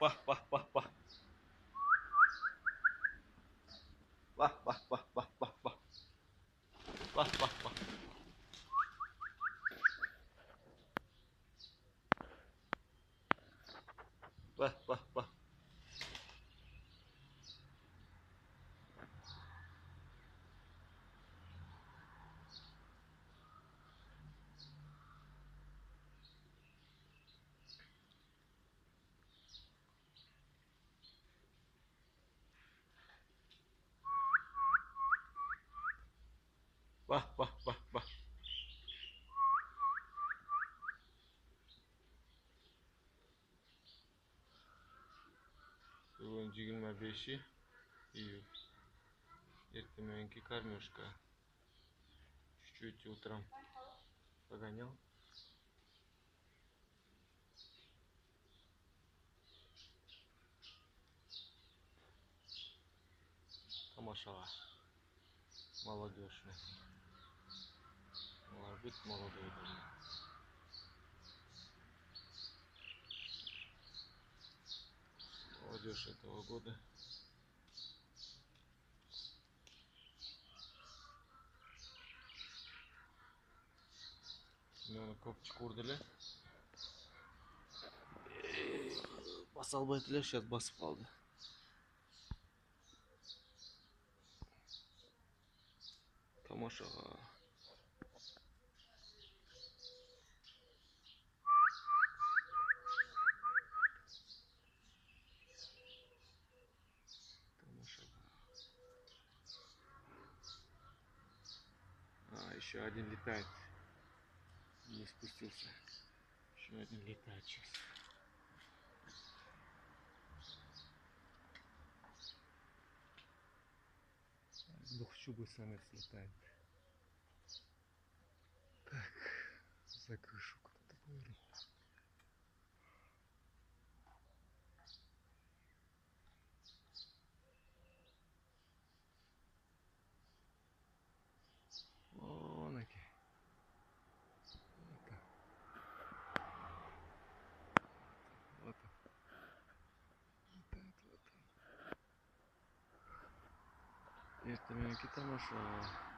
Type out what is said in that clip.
Wah, wah, wah, wah. Wah, wah, wah, wah, wah, wah. Wah, wah, wah. Wah, wah, wah. Wah, wah, wah, wah. Сегодня 25 июль. Это маленький кормежка. Чуть-чуть утром погонял. Тамашала. Молодежный. Может быть, молодой даже. Молодежь этого года. Meni ko'pchilik urdilar. Bosolmaydilar, сейчас bosib qoldi. Tomosha. Еще один летает. Не спустился. Еще один летает сейчас. Двухчубый самец летает. Так, за крышу кто-то повернул. Вон они. Вот он. Вот он. Это маленький Тамаша.